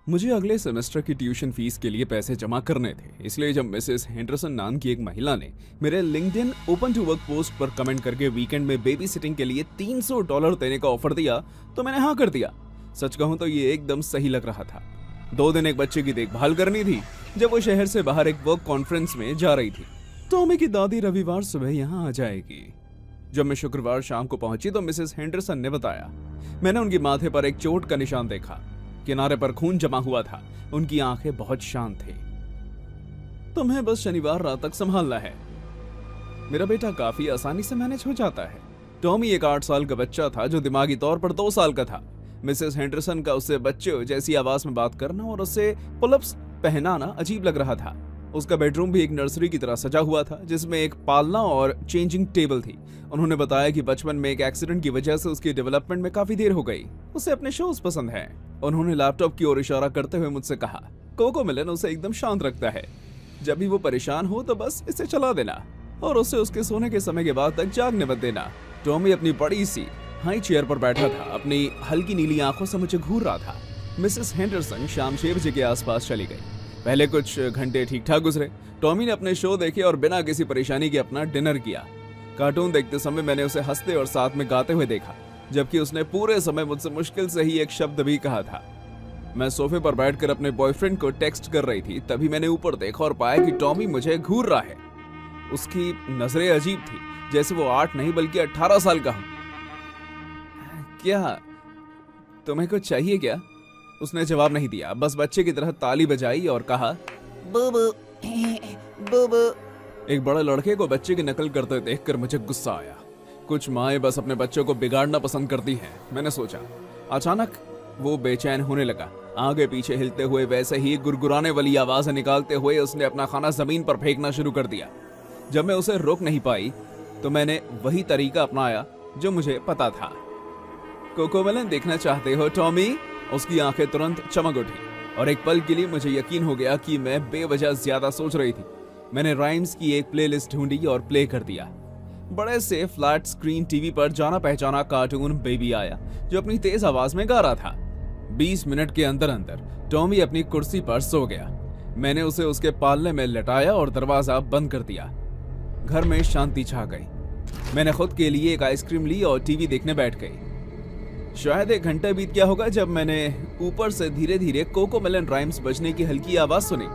मुझे अगले सेमेस्टर की ट्यूशन फीस के लिए पैसे जमा करने थे, इसलिए जब मिसेस हेंडरसन नाम की एक महिला ने मेरे LinkedIn open to work post पर कमेंट करके वीकेंड में बेबी सिटिंग के लिए $300 देने का ऑफर दिया तो मैंने हाँ कर दिया। सच कहूं तो ये एकदम सही लग रहा था। 2 दिन एक बच्चे की देखभाल करनी थी जब वो शहर से बाहर एक वर्क कॉन्फ्रेंस में जा रही थी। टॉमी की दादी रविवार सुबह यहाँ आ जाएगी। जब मैं शुक्रवार शाम को पहुंची तो मिसेस हेंडरसन ने बताया, मैंने उनकी माथे पर एक चोट का निशान देखा, किनारे पर खून जमा हुआ था, उनकी आंखें बहुत शांत थी। तुम्हें बस शनिवार रात तक संभालना है। मेरा बेटा काफी आसानी से मैनेज हो जाता है। टॉमी एक 8 साल का बच्चा था जो दिमागी तौर पर 2 साल का था। मिसेस हेंडरसन का उससे बच्चे जैसी आवाज में बात करना और उससे पुलअप्स पहनाना अजीब लग रहा था। उसका बेडरूम भी एक नर्सरी की तरह सजा हुआ था जिसमें एक पालना और चेंजिंग टेबल थी। उन्होंने बताया कि बचपन में एक एक्सीडेंट की वजह से उसकी डेवलपमेंट में काफी देर हो गई। उसे अपने शोज पसंद हैं। उन्होंने लैपटॉप की ओर इशारा करते हुए मुझसे कहा, कोकोमेलन उसे एकदम शांत रखता है। जब भी वो परेशान हो तो बस इसे चला देना और उसे उसके सोने के समय के बाद तक जागने मत देना। टॉमी अपनी बड़ी सी हाई चेयर पर बैठा था, अपनी हल्की नीली आंखों से मुझे घूर रहा था। मिसेस हेंडरसन शाम 6 बजे के आसपास चली गई। पहले कुछ घंटे ठीक ठाक गुजरे। टॉमी ने अपने शो देखे और बिना किसी परेशानी के अपना डिनर किया। कार्टून देखते समय मैंने उसे हंसते और साथ में गाते हुए देखा, जबकि उसने पूरे समय मुझसे मुश्किल से ही एक शब्द भी कहा था। मैं सोफे पर बैठकर अपने बॉयफ्रेंड को टेक्स्ट कर रही थी, तभी मैंने ऊपर देखा और पाया कि टॉमी मुझे घूर रहा है। उसकी नजरें अजीब थी, जैसे वो 8 नहीं बल्कि 18 साल का हो। क्या तुम्हें कुछ चाहिए क्या? उसने जवाब नहीं दिया, बस बच्चे की तरह ताली बजाई और कहा, बूबू बूबू। एक बड़े लड़के को बच्चे की नकल करते देखकर मुझे गुस्सा आया। कुछ माएं बस अपने बच्चों को बिगाड़ना पसंद करती हैं, मैंने सोचा। अचानक वो बेचैन होने लगा। आगे पीछे हिलते हुए वैसे ही गुरगुराने वाली आवाज निकालते हुए उसने अपना खाना जमीन पर फेंकना शुरू कर दिया। जब मैं उसे रोक नहीं पाई तो मैंने वही तरीका अपनाया जो मुझे पता था। कोकोमेलन देखना चाहते हो टॉमी? उसकी आंखें तुरंत चमक उठी और एक पल के लिए मुझे यकीन हो गया कि मैं बेवजह ज्यादा सोच रही थी। मैंने राइम्स की एक प्लेलिस्ट ढूंढी और प्ले कर दिया। बड़े से फ्लैट स्क्रीन टीवी पर जाना पहचाना कार्टून बेबी आया जो अपनी तेज आवाज में गा रहा था। 20 मिनट के अंदर अंदर टॉमी अपनी कुर्सी पर सो गया। मैंने उसे उसके पालने में लटाया और दरवाजा बंद कर दिया। घर में शांति छा गई। मैंने खुद के लिए एक आइसक्रीम ली और टीवी देखने बैठ गई। शायद 1 घंटा बीत गया होगा जब मैंने ऊपर से धीरे धीरे कोकोमेलन राइम्स बजने की हल्की आवाज सुनी।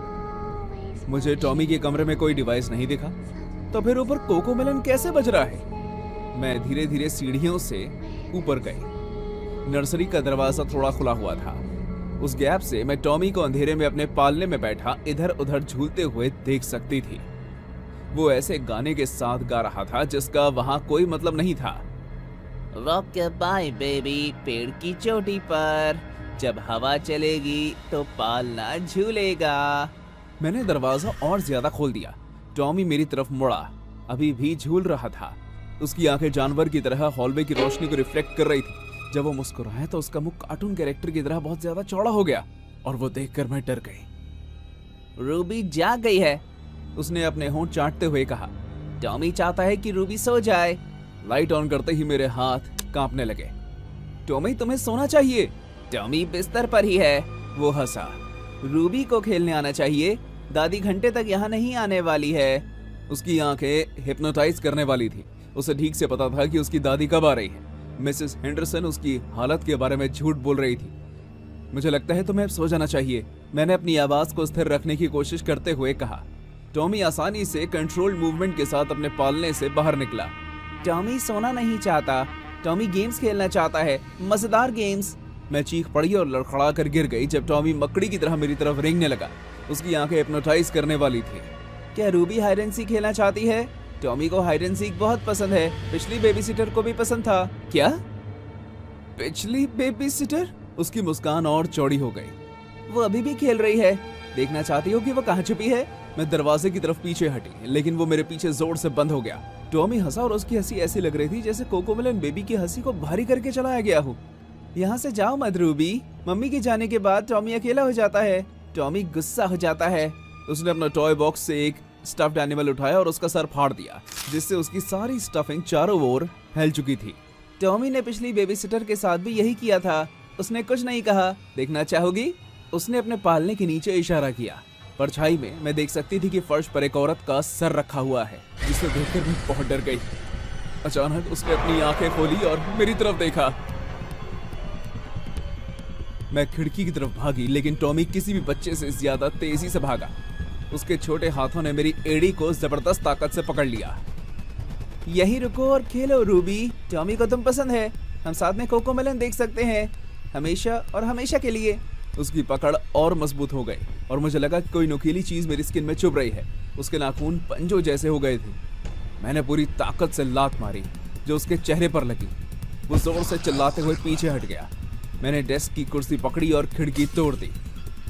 मुझे टॉमी के कमरे में कोई डिवाइस नहीं दिखा, तो फिर ऊपर कोकोमेलन कैसे बज रहा है? मैं धीरे धीरे सीढ़ियों से ऊपर गई। नर्सरी का दरवाजा थोड़ा खुला हुआ था। उस गैप से मैं टॉमी को अंधेरे में अपने पालने में बैठा इधर उधर झूलते हुए देख सकती थी। वो ऐसे गाने के साथ गा रहा था जिसका वहां कोई मतलब नहीं था। रॉक बाय बेबी पेड़ की चोटी पर, जब हवा चलेगी तो पालना झूलेगा। मैंने दरवाजा और ज्यादा खोल दिया। टॉमी मेरी तरफ मुड़ा, अभी भी झूल रहा था। उसकी आंखें जानवर की तरह हॉलवे की रोशनी को रिफ्लेक्ट कर रही थी। जब वो मुस्कुराया तो उसका मुख कार्टून कैरेक्टर की तरह बहुत ज्यादा चौड़ा हो गया और वो देखकर मैं डर गई। रूबी जाग गई है, उसने अपने होंठ चाटते हुए कहा। टॉमी चाहता है कि रूबी सो जाए। लाइट ऑन करते ही मेरे हाथ कांपने लगे। टॉमी तुम्हें सोना चाहिए। टॉमी बिस्तर पर ही है। वो हंसा। रूबी को खेलने आना चाहिए, दादी घंटे तक यहाँ नहीं आने वाली है। उसकी आंखें हिप्नोटाइज करने वाली थी। उसे ठीक से पता था कि उसकी दादी कब आ रही है। मिसेस हेंडरसन उसकी हालत के बारे में झूठ बोल रही थी। मुझे लगता है तुम्हें सो जाना चाहिए, मैंने अपनी आवाज को स्थिर रखने की कोशिश करते हुए कहा। टॉमी आसानी से कंट्रोल्ड मूवमेंट के साथ अपने पालने से बाहर निकला। टॉमी सोना नहीं चाहता, टॉमी गेम्स खेलना चाहता है, मजेदार गेम्स। मैं चीख पड़ी और लड़खड़ा कर गिर गई जब टॉमी मकड़ी की तरह मेरी तरफ रेंगने लगा। उसकी आंखें हिप्नोटाइज करने वाली थी। क्या रूबी हाइड एंड सीक खेलना चाहती है? टॉमी को हाइड एंड सीक बहुत पसंद है, पिछली बेबीसिटर को भी पसंद था। क्या? पिछली बेबीसिटर? उसकी मुस्कान और चौड़ी हो गई। वो अभी भी खेल रही है, देखना चाहती हो कि वो कहाँ छुपी है? मैं दरवाजे की तरफ पीछे हटी, लेकिन वो मेरे पीछे जोर से बंद हो गया। टॉमी हंसा और उसकी हंसी ऐसी लग रही थी जैसे कोकोमेलन बेबी की हंसी को भारी करके चलाया गया हो। यहाँ से जाओ मत रूबी, मम्मी के जाने के बाद टॉमी अकेला हो जाता है, टॉमी गुस्सा हो जाता है। उसने अपना टॉय बॉक्स से एक स्टफ्ड एनिमल उठाया और उसका सर फाड़ दिया, जिससे उसकी सारी स्टफिंग चारों ओर फैल चुकी थी। टॉमी ने पिछली बेबीसिटर के साथ भी यही किया था, उसने कुछ नहीं कहा। देखना चाहोगी? उसने अपने पालने के नीचे इशारा किया। परछाई में मैं देख सकती थी कि फर्श पर एक औरत का सर रखा हुआ है, जिसे देखकर मैं बहुत डर गई। अचानक उसने अपनी आंखें खोली और मेरी तरफ देखा। मैं खिड़की की तरफ भागी, लेकिन टॉमी किसी भी बच्चे से ज्यादा तेजी से भागा। उसके छोटे हाथों ने मेरी एड़ी को जबरदस्त ताकत से पकड़ लिया। यही रुको और खेलो रूबी, टॉमी को तुम पसंद है, हम साथ में कोकोमेलन देख सकते हैं, हमेशा और हमेशा के लिए। उसकी पकड़ और मजबूत हो गई और मुझे लगा कि कोई नुकीली चीज मेरी स्किन में चुभ रही है। उसके नाखून पंजों जैसे हो गए थे। मैंने पूरी ताकत से लात मारी जो उसके चेहरे पर लगी। वो जोर से चिल्लाते हुए पीछे हट गया। मैंने डेस्क की कुर्सी पकड़ी और खिड़की तोड़ दी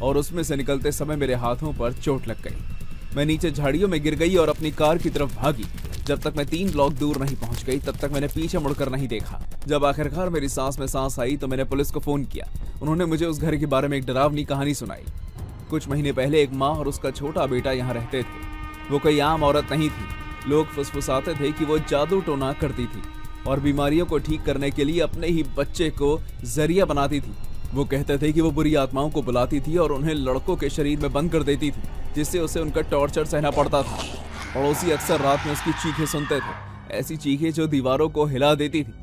और उसमें से निकलते समय मेरे हाथों पर चोट लग गई। मैं नीचे झाड़ियों में गिर गई और अपनी कार की तरफ भागी। जब तक मैं 3 ब्लॉक दूर नहीं पहुंच गई तब तक मैंने पीछे मुड़कर नहीं देखा। जब आखिरकार मेरी सांस में सांस आई तो मैंने पुलिस को फोन किया। उन्होंने मुझे उस घर के बारे में एक डरावनी कहानी सुनाई। कुछ महीने पहले एक माँ और उसका छोटा बेटा यहाँ रहते थे। वो कोई आम औरत नहीं थी। लोग फुसफुसाते थे कि वो जादू टोना करती थी और बीमारियों को ठीक करने के लिए अपने ही बच्चे को जरिया बनाती थी। वो कहते थे कि वो बुरी आत्माओं को बुलाती थी और उन्हें लड़कों के शरीर में बंद कर देती थी, जिससे उसे उनका टॉर्चर सहना पड़ता था। पड़ोसी अक्सर रात में उसकी चीखें सुनते थे, ऐसी चीखें जो दीवारों को हिला देती थी।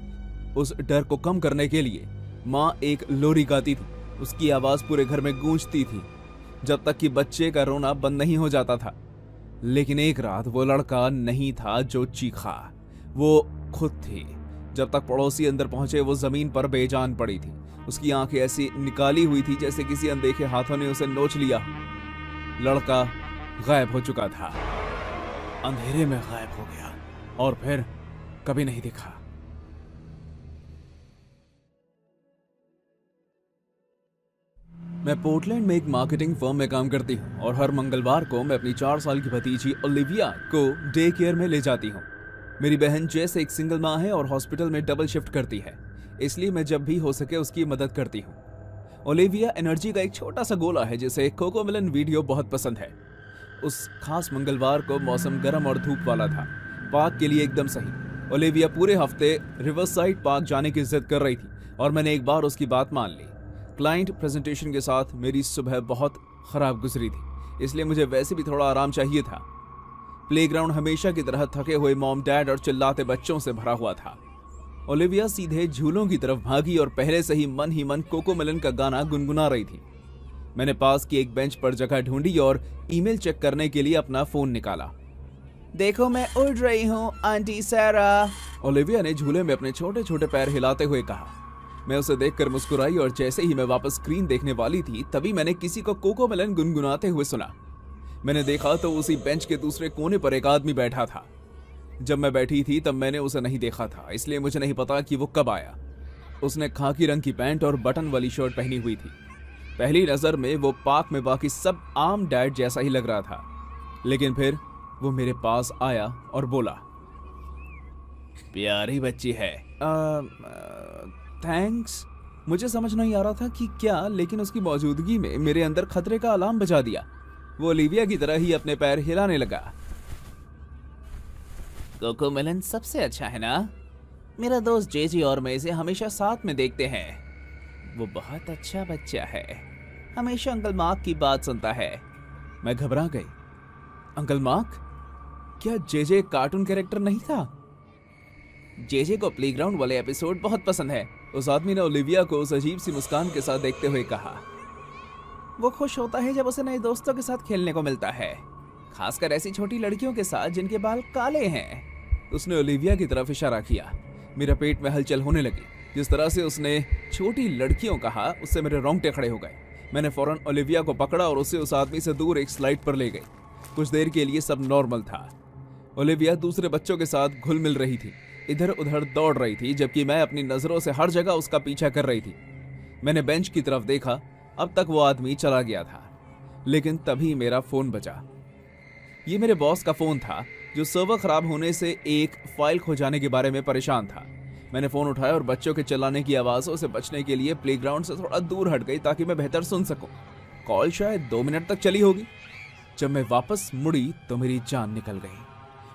उस डर को कम करने के लिए माँ एक लोरी गाती थी। उसकी आवाज पूरे घर में गूंजती थी जब तक कि बच्चे का रोना बंद नहीं हो जाता था। लेकिन एक रात वो लड़का नहीं था जो चीखा, वो खुद थी। जब तक पड़ोसी अंदर पहुंचे वो जमीन पर बेजान पड़ी थी। उसकी आंखें ऐसी निकाली हुई थी जैसे किसी अनदेखे हाथों ने उसे नोच लिया। लड़का गायब हो चुका था, अंधेरे में गायब हो गया और फिर कभी नहीं दिखा। मैं पोर्टलैंड में एक मार्केटिंग फर्म में काम करती हूँ और हर मंगलवार को मैं अपनी 4 साल की भतीजी ओलिविया को डे केयर में ले जाती हूँ। मेरी बहन जेस एक सिंगल माँ है और हॉस्पिटल में डबल शिफ्ट करती है, इसलिए मैं जब भी हो सके उसकी मदद करती हूँ। ओलिविया एनर्जी का एक छोटा सा गोला है जिसे कोकोमेलन वीडियो बहुत पसंद है। उस खास मंगलवार को मौसम गर्म और धूप वाला था, पार्क के लिए एकदम सही। ओलिविया पूरे हफ्ते रिवरसाइड पार्क जाने की जिद कर रही थी और मैंने एक बार उसकी बात मान ली। क्लाइंट प्रेजेंटेशन के साथ मेरी सुबह बहुत खराब गुजरी थी, इसलिए मुझे वैसे भी थोड़ा आराम चाहिए था। प्लेग्राउंड हमेशा की तरह थके हुए मॉम डैड और चिल्लाते बच्चों से भरा हुआ था। ओलिविया सीधे झूलों की तरफ भागी और पहले से ही मन कोकोमेलन का गाना गुनगुना रही थी। मैंने पास की एक बेंच पर जगह ढूंढी और ईमेल चेक करने के लिए अपना फोन निकाला। देखो मैं उड़ रही हूँ आंटी सारा, ओलिविया ने झूले में अपने छोटे छोटे पैर हिलाते हुए कहा। मैं उसे देखकर मुस्कुराई और जैसे ही मैं वापस स्क्रीन देखने वाली थी तभी मैंने किसी को कोकोमेलन गुनगुनाते हुए सुना। मैंने देखा तो उसी बेंच के दूसरे कोने पर एक आदमी बैठा था। जब मैं बैठी थी तब मैंने उसे नहीं देखा था, इसलिए मुझे नहीं पता कि वो कब आया। उसने खाकी रंग की पैंट और बटन वाली शर्ट पहनी हुई थी। पहली नजर में वो पार्क में बाकी सब आम डैड जैसा ही लग रहा था, लेकिन फिर वो मेरे पास आया और बोला, प्यारी बच्ची है। थैंक्स। मुझे समझ नहीं आ रहा था कि क्या, लेकिन उसकी मौजूदगी में मेरे अंदर खतरे का अलार्म बजा दिया। वो ओलिविया की तरह ही अपने पैर हिलाने लगा। कोकोमेलन सबसे अच्छा है ना? मेरा दोस्त जेजी और मैं इसे हमेशा साथ में देखते हैं। वो बहुत अच्छा बच्चा है, हमेशा अंकल मार्क की बात सुनता है। मैं घबरा गई। Uncle mark? क्या जेजे एक कार्टून कैरेक्टर नहीं था? जेजे को प्लेग्राउंड वाले एपिसोड बहुत पसंद है, उस आदमी ने ओलिविया को उस अजीब सी मुस्कान के साथ देखते हुए कहा। वो खुश होता है जब उसे नए दोस्तों के साथ खेलने को मिलता है, खासकर ऐसी छोटी लड़कियों के साथ जिनके बाल काले हैं। उसने ओलिविया की तरफ इशारा किया। मेरा पेट में हलचल होने लगी। जिस तरह से उसने छोटी लड़कियों कहा उससे मेरे रोंगटे खड़े हो गए। मैंने फौरन ओलिविया को पकड़ा और उसे उस आदमी से दूर एक स्लाइड पर ले गई। कुछ देर के लिए सब नॉर्मल था। ओलिविया दूसरे बच्चों के साथ घुल मिल रही थी, इधर उधर दौड़ रही थी, जबकि मैं अपनी नजरों से हर जगह उसका पीछा कर रही थी। मैंने बेंच की तरफ देखा, अब तक वो आदमी चला गया था, लेकिन तभी मेरा फोन बजा। ये मेरे बॉस का फोन था जो सर्वर खराब होने से एक फाइल खो जाने के बारे में परेशान था। मैंने फोन उठाया और बच्चों के चिल्लाने की आवाजों से बचने के लिए प्लेग्राउंड से थोड़ा दूर हट गई ताकि मैं बेहतर सुन सकूं। कॉल शायद 2 मिनट तक चली होगी। जब मैं वापस मुड़ी तो मेरी जान निकल गई।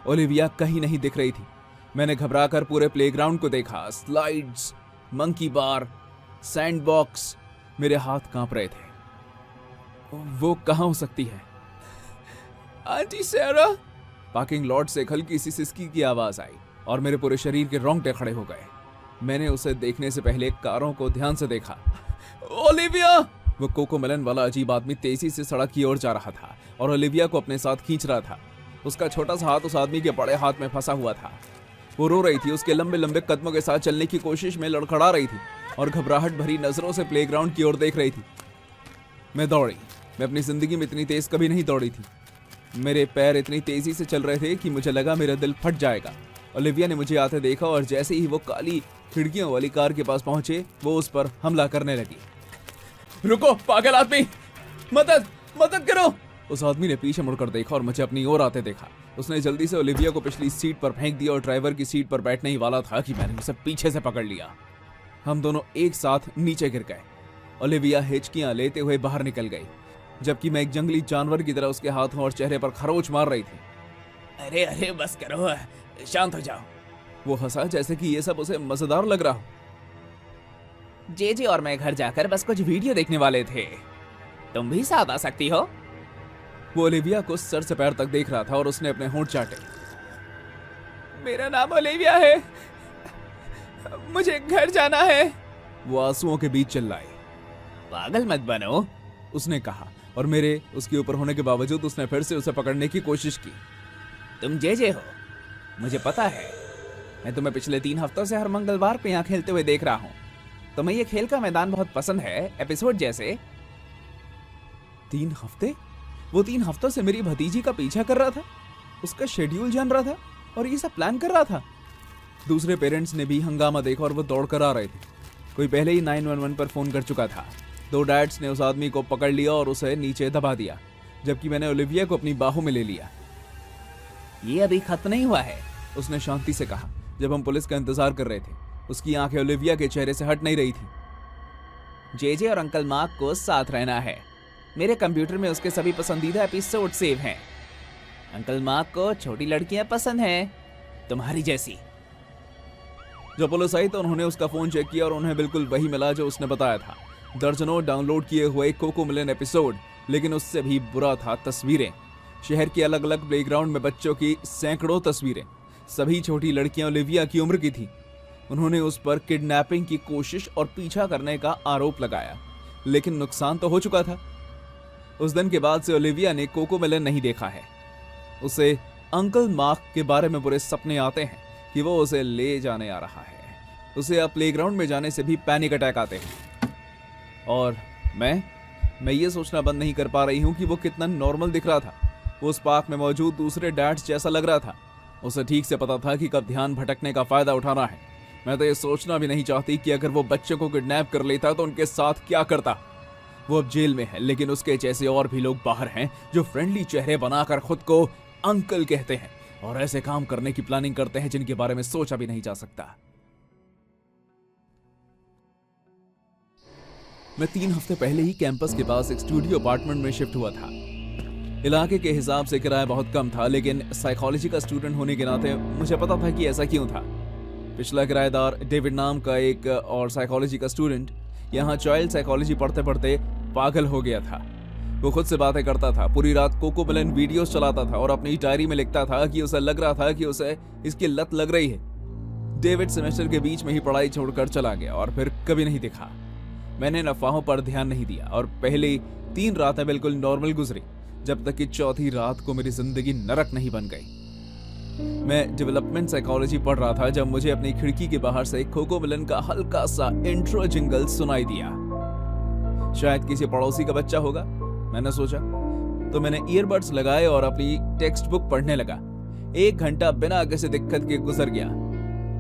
ओलिविया कहीं नहीं दिख रही थी। मैंने घबराकर पूरे प्लेग्राउंड को देखा। स्लाइड्स, मंकी बार, सैंडबॉक्स, मेरे हाथ कांप रहे थे। वो कहाँ हो सकती है? आंटी सैरा। पार्किंग लॉट से एक हल्की सी सिसकी की आवाज आई और मेरे पूरे शरीर के रोंगटे खड़े हो गए। मैंने उसे देखने से पहले कारों को ध्यान से देखा। ओलिविया! वो कोकोमेलन वाला अजीब आदमी तेजी से सड़क की ओर जा रहा था और ओलिविया को अपने साथ खींच रहा था। उसका छोटा सा हाथ उस आदमी के बड़े हाथ में फंसा हुआ था। वो रो रही थी, उसके लंबे लंबे कदमों के साथ चलने की कोशिश में लड़खड़ा रही थी और घबराहट भरी नजरों से प्लेग्राउंड की ओर देख रही थी। मैं दौड़ी। मैं अपनी जिंदगी में इतनी तेज कभी नहीं दौड़ी थी। मेरे पैर इतनी तेजी से चल रहे थे कि मुझे लगा मेरा दिल फट जाएगा। ओलिविया ने मुझे आते देखा और जैसे ही वो काली खिड़कियों वाली कार के पास पहुंचे, वो उस पर हमला करने लगी। रुको पागल आदमी, मदद मदद करो! उस आदमी ने पीछे मुड़कर देखा और मुझे अपनी ओर आते देखा। उसने जल्दी से ओलिविया को पिछली सीट पर फेंक दिया और ड्राइवर की सीट पर बैठने ही वाला था कि मैंने उसे पीछे से पकड़ लिया। हम दोनों एक साथ नीचे गिर गए। ओलिविया हिचकियां लेते हुए बाहर निकल गई, जबकि मैं एक जंगली जानवर की तरह उसके हाथों और चेहरे पर खरोच मार रही थी। अरे अरे बस करो, शांत हो जाओ। वो हंसा जैसे कि ये सब उसे मजेदार लग रहा हो। जेजे और मैं घर जाकर बस कुछ वीडियो देखने वाले थे, तुम भी साथ आ सकती हो। वो ओलिविया को सर से पैर तक देख रहा था और उसने अपने होंठ चाटे। मेरा नाम ओलिविया है, मुझे घर जाना है। वो आंसुओं के बीच चिल्लाई। पागल मत बनो, उसने कहा और मेरे उसके ऊपर होने के बावजूद उसने फिर से उसे पकड़ने की कोशिश की। तुम जेजे हो, मुझे पता है। मैं तुम्हें पिछले 3 हफ्तों से हर मंगलवार पे यहाँ खेलते हुए देख रहा हूँ। तुम्हें ये खेल का मैदान बहुत पसंद है, एपिसोड जैसे। 3 हफ्ते? वो 3 हफ्तों से मेरी भतीजी का पीछा कर रहा था, उसका शेड्यूल जान रहा था और ये सब प्लान कर रहा था। दूसरे पेरेंट्स ने भी हंगामा देखा और वो दौड़ कर आ रहे थे। कोई पहले ही 911 पर फोन कर चुका था। 2 डैड्स ने उस आदमी को पकड़ लिया और उसे नीचे दबा दिया, जबकि मैंने ओलिविया को अपनी बाहों में ले लिया। ये अभी खत्म नहीं हुआ है, उसने शांति से कहा जब हम पुलिस का इंतजार कर रहे थे। उसकी आंखें ओलिविया के चेहरे से हट नहीं रही थी। जेजे और अंकल मार्क को साथ रहना है। मेरे कंप्यूटर में उसके सभी पसंदीदा एपिसोड सेव हैं। अंकल मार्क को छोटी लड़कियां पसंद हैं, तुम्हारी जैसी। जब पुलिस आई तो उन्होंने उसका फोन चेक किया और उन्हें बिल्कुल वही मिला जो उसने बताया था। दर्जनों डाउनलोड किए हुए कोकोमेलन एपिसोड, लेकिन उससे भी बुरा था तस्वीरें। शहर के अलग अलग प्लेग्राउंड में बच्चों की सैकड़ों तस्वीरें। सभी छोटी लड़कियां ओलिविया की उम्र की थी। उन्होंने उस पर किडनैपिंग की कोशिश और पीछा करने का आरोप लगाया, लेकिन नुकसान तो हो चुका था। उस दिन के बाद से ओलिविया ने कोकोमेलन नहीं देखा है। उसे अंकल मार्क के बारे में बुरे सपने आते हैं कि वो उसे ले जाने आ रहा है। उसे अब प्लेग्राउंड में जाने से भी पैनिक अटैक आते हैं। और मैं ये सोचना बंद नहीं कर पा रही हूँ कि वो कितना नॉर्मल दिख रहा था। वो उस पार्क में मौजूद दूसरे डैड्स जैसा लग रहा था। उसे ठीक से पता था कि कब ध्यान भटकने का फायदा उठाना है। मैं तो ये सोचना भी नहीं चाहती कि अगर वो बच्चों को किडनैप कर लेता तो उनके साथ क्या करता। वो अब जेल में है, लेकिन उसके जैसे और भी लोग बाहर हैं जो फ्रेंडली चेहरे बनाकर खुद को अंकल कहते हैं और ऐसे काम करने की प्लानिंग करते हैं जिनके बारे में सोचा भी नहीं जा सकता। मैं 3 हफ्ते पहले ही कैंपस के पास एक स्टूडियो अपार्टमेंट में शिफ्ट हुआ था। इलाके के हिसाब से किराया बहुत कम था, लेकिन साइकोलॉजी का स्टूडेंट होने के नाते मुझे पता था कि ऐसा क्यों था। पिछला किराएदार डेविड नाम का एक और साइकोलॉजी का स्टूडेंट यहाँ चाइल्ड साइकोलॉजी पढ़ते पढ़ते पागल हो गया था। वो खुद से बातें करता था, पूरी रात कोकोमेलन वीडियोस चलाता था और अपनी डायरी में लिखता था कि उसे लग रहा था कि उसे इसकी लत लग रही है। डेविड सेमेस्टर के बीच में ही पढ़ाई छोड़कर चला गया और फिर कभी नहीं दिखा। मैंने इन अफवाहों पर ध्यान नहीं दिया और पहली 3 रातें बिल्कुल नॉर्मल गुजरी, जब तक कि चौथी रात को मेरी जिंदगी नरक नहीं बन गई। मैं डेवलपमेंट साइकोलॉजी पढ़ रहा था जब मुझे अपनी खिड़की के बाहर से कोकोमेलन का हल्का सा इंट्रो जिंगल सुनाई दिया। शायद किसी पड़ोसी का बच्चा होगा, मैंने सोचा। तो मैंने ईयरबड्स लगाए और अपनी टेक्स्ट बुक पढ़ने लगा। 1 घंटा बिना किसी दिक्कत के गुजर गया,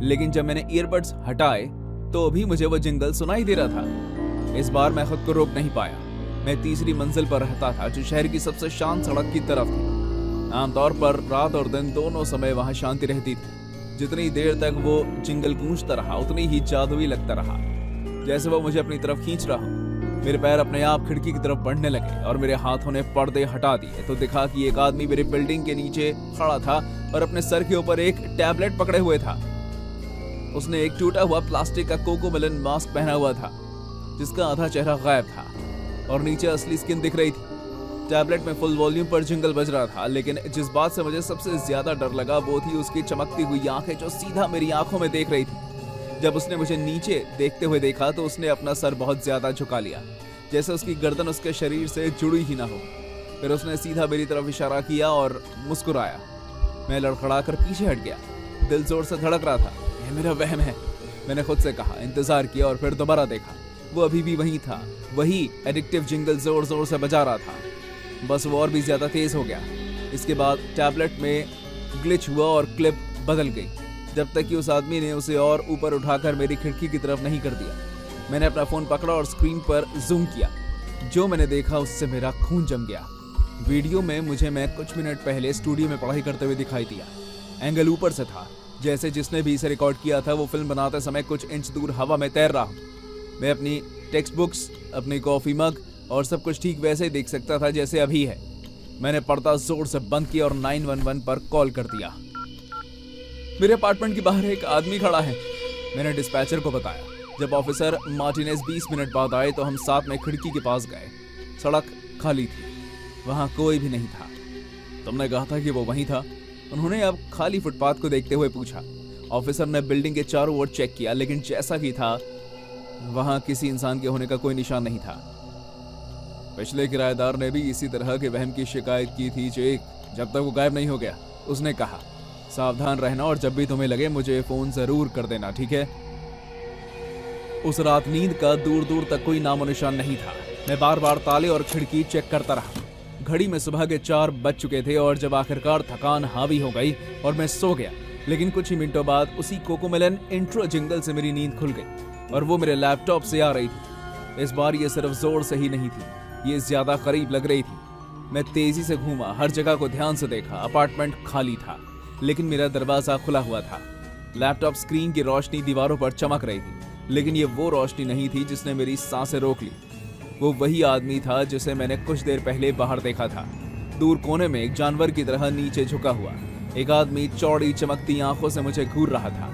लेकिन जब मैंने ईयरबड्स हटाए तो भी मुझे वो जिंगल सुनाई दे रहा था। इस बार मैं खुद को रोक नहीं पाया। मैं तीसरी मंजिल पर रहता था, जो शहर की सबसे शांत सड़क की तरफ थी। आमतौर पर रात और दिन दोनों समय वहां शांति रहती थी। जितनी देर तक वो जिंगल गूंजता रहा, उतनी ही जादुई लगता रहा, जैसे वो मुझे अपनी तरफ खींच रहा हो। मेरे पैर अपने आप खिड़की की तरफ बढ़ने लगे और मेरे हाथों ने पर्दे हटा दिए तो दिखा कि एक आदमी मेरे बिल्डिंग के नीचे खड़ा था और अपने सर के ऊपर एक टैबलेट पकड़े हुए था। उसने एक टूटा हुआ प्लास्टिक का कोकोमेलन मास्क पहना हुआ था, जिसका आधा चेहरा गायब था और नीचे असली स्किन दिख रही थी। टैबलेट में फुल वॉल्यूम पर जिंगल बज रहा था, लेकिन जिस बात से मुझे सबसे ज्यादा डर लगा वो थी उसकी चमकती हुई आंखें जो सीधा मेरी आंखों में देख रही थी। जब उसने मुझे नीचे देखते हुए देखा तो उसने अपना सर बहुत ज्यादा झुका लिया, जैसे उसकी गर्दन उसके शरीर से जुड़ी ही ना हो। फिर उसने सीधा मेरी तरफ इशारा किया और मुस्कुराया। मैं लड़खड़ा कर पीछे हट गया। दिल जोर से धड़क रहा था। यह मेरा वहम है, मैंने खुद से कहा। इंतजार किया और फिर दोबारा देखा। वो अभी भी वहीं था, वही एडिक्टिव जिंगल जोर जोर से बजा रहा था, बस वो और भी ज्यादा तेज हो गया। इसके बाद टैबलेट में ग्लिच हुआ और क्लिप बदल गई, जब तक कि उस आदमी ने उसे और ऊपर उठाकर मेरी खिड़की की तरफ नहीं कर दिया। मैंने अपना फोन पकड़ा और स्क्रीन पर जूम किया। जो मैंने देखा उससे मेरा खून जम गया। वीडियो में मुझे मैं कुछ मिनट पहले स्टूडियो में पढ़ाई करते हुए दिखाई दिया। एंगल ऊपर से था, जैसे जिसने भी इसे रिकॉर्ड किया था वो फिल्म बनाते समय कुछ इंच दूर हवा में तैर रहा हूं। मैं अपनी टेक्स्ट बुक्स, अपनी कॉफी मग और सब कुछ ठीक वैसे ही देख सकता था जैसे अभी है। मैंने पर्दा जोर से बंद किया और 911 पर कॉल कर दिया। मेरे अपार्टमेंट के बाहर एक आदमी खड़ा है, मैंने डिस्पैचर को बताया। जब ऑफिसर मार्टिनेज 20 मिनट बाद आए तो हम साथ में खिड़की के पास गए। सड़क खाली थी, वहां कोई भी नहीं था। तुमने कहा था कि वो वहीं था? उन्होंने अब खाली फुटपाथ को देखते हुए पूछा। ऑफिसर ने बिल्डिंग के चारों ओर चेक किया, लेकिन जैसा कि था वहां किसी इंसान के होने का कोई निशान नहीं था। पिछले किराएदार ने भी इसी तरह के वहम की शिकायत की थी जेक, जब तक वो गायब नहीं हो गया। उसने कहा, सावधान रहना और जब भी तुम्हें लगे मुझे फोन जरूर कर देना, ठीक है? उस रात नींद का दूर दूर तक कोई नामो निशान नहीं था। मैं बार बार ताले और खिड़की चेक करता रहा। घड़ी में सुबह के 4 बज चुके थे और जब आखिरकार थकान हावी हो गई और मैं सो गया, लेकिन कुछ ही मिनटों बाद उसी कोकोमेलन इंट्रो जिंगल से मेरी नींद खुल गई और वो मेरे लैपटॉप से आ रही थी। इस बार ये सिर्फ जोर से ही नहीं थी, ये ज्यादा करीब लग रही थी। मैं तेजी से घूमा, हर जगह को ध्यान से देखा। अपार्टमेंट खाली था, लेकिन मेरा दरवाजा खुला हुआ था। लैपटॉप स्क्रीन की रोशनी दीवारों पर चमक रही थी, लेकिन ये वो रोशनी नहीं थी जिसने मेरी सांसें रोक ली। वो वही आदमी था जिसे मैंने कुछ देर पहले बाहर देखा था। दूर कोने में एक जानवर की तरह नीचे झुका हुआ एक आदमी चौड़ी चमकती आंखों से मुझे घूर रहा था।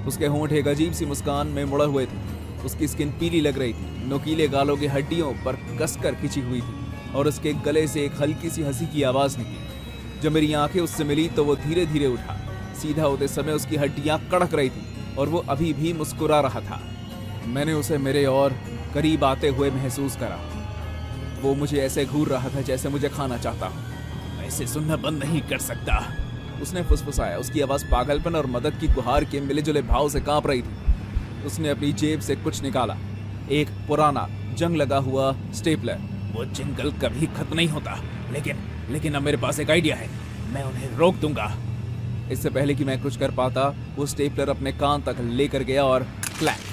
उसके होंठ एक अजीब सी मुस्कान में मुड़े हुए थे। उसकी स्किन पीली लग रही थी, नुकीले गालों की हड्डियों पर कसकर खिंची हुई थी और उसके गले से एक हल्की सी हंसी की आवाज निकली। जब मेरी आंखें उससे मिली तो वो धीरे धीरे उठा। सीधा होते समय उसकी हड्डियां कड़क रही थी और वो अभी भी मुस्कुरा रहा था। मैंने उसे मेरे और करीब आते हुए महसूस करा। वो मुझे ऐसे घूर रहा था जैसे मुझे खाना चाहता हूं। मैं इसे सुनना बंद नहीं कर सकता, उसने फुसफुसाया। उसकी आवाज पागलपन और मदद की गुहार के मिले जुले भाव से कांप रही थी। उसने अपनी जेब से कुछ निकाला, एक पुराना जंग लगा हुआ स्टेपलर। वो जिंगल कभी खत्म नहीं होता, लेकिन अब मेरे पास एक आइडिया है, मैं उन्हें रोक दूंगा। इससे पहले कि मैं कुछ कर पाता, वो स्टेपलर अपने कान तक लेकर गया और क्लैक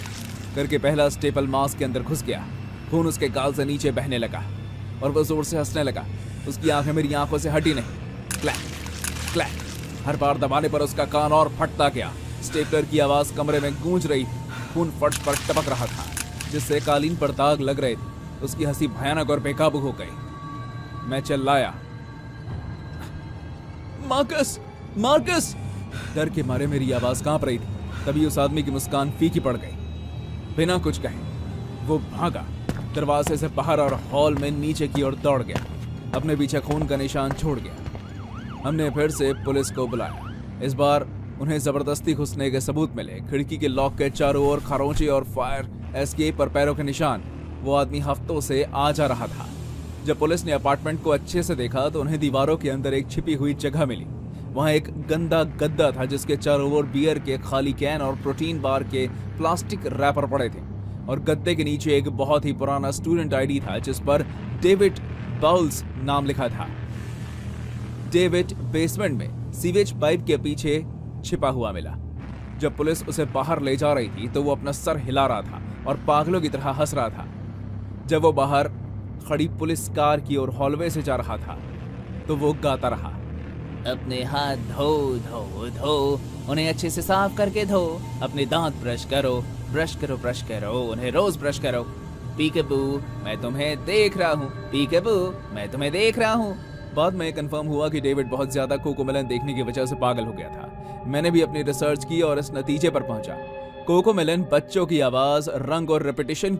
करके पहला स्टेपल मास्क के अंदर घुस गया। खून उसके गाल से नीचे बहने लगा और वह जोर से हंसने लगा। उसकी आंखें मेरी आंखों से हटी नहीं। क्लैक क्लैक, हर बार दबाने पर उसका कान और फटता गया। स्टेपलर की आवाज कमरे में गूंज रही थी। खून फट पर टपक रहा था, जिससे कालीन पर दाग लग रहे थे। उसकी हंसी भयानक और बेकाबू हो गई। मैं चिल्लाया, मार्कस, मार्कस! डर के मारे मेरी आवाज कांप रही थी। तभी उस आदमी की मुस्कान फीकी पड़ गई। बिना कुछ कहे वो भागा दरवाजे से बाहर और हॉल में नीचे की ओर दौड़ गया। अपने पीछे खून का निशान छोड़ गया। हमने फिर से पुलिस को बुलाया। इस बार उन्हें जबरदस्ती घुसने के सबूत मिले। खिड़की के लॉक के चारों ओर खरोंचे और फायर एस्केप पर पैरों के निशान। वो आदमी हफ्तों से आ जा रहा था। जब पुलिस ने अपार्टमेंट को अच्छे से देखा तो उन्हें दीवारों के अंदर एक छिपी हुई जगह मिली। वहां एक गंदा गद्दा था जिसके चारों ओर बियर के खाली कैन और प्रोटीन बार के प्लास्टिक रैपर पड़े थे, और गद्दे के नीचे एक बहुत ही पुराना स्टूडेंट आईडी था जिस पर डेविड बाउल्स नाम लिखा था। डेविड बेसमेंट में सीवेज पाइप के पीछे छिपा हुआ मिला। जब पुलिस उसे बाहर ले जा रही थी तो वो अपना सर हिला रहा था और पागलों की तरह हंस रहा था। जब वो बाहर खड़ी पुलिस कार की ओर हॉलवे से जा रहा था तो वो गाता रहा, अपने हाथ धो धो धो, उन्हें अच्छे से साफ करके धो। अपने दांत ब्रश करो, ब्रश करो, ब्रश करो, उन्हें रोज ब्रश करो। पीकेबू, मैं तुम्हें देख रहा हूँ। पीकेबू, मैं तुम्हें देख रहा हूँ। बाद में कंफर्म हुआ कि डेविड बहुत ज्यादा कोकोमेलन देखने की वजह से पागल हो गया था। मैंने भी अपनी रिसर्च की और इस नतीजे पर पहुंचा। कोकोमेलन बच्चों की आवाज, रंग और रेपिटेशन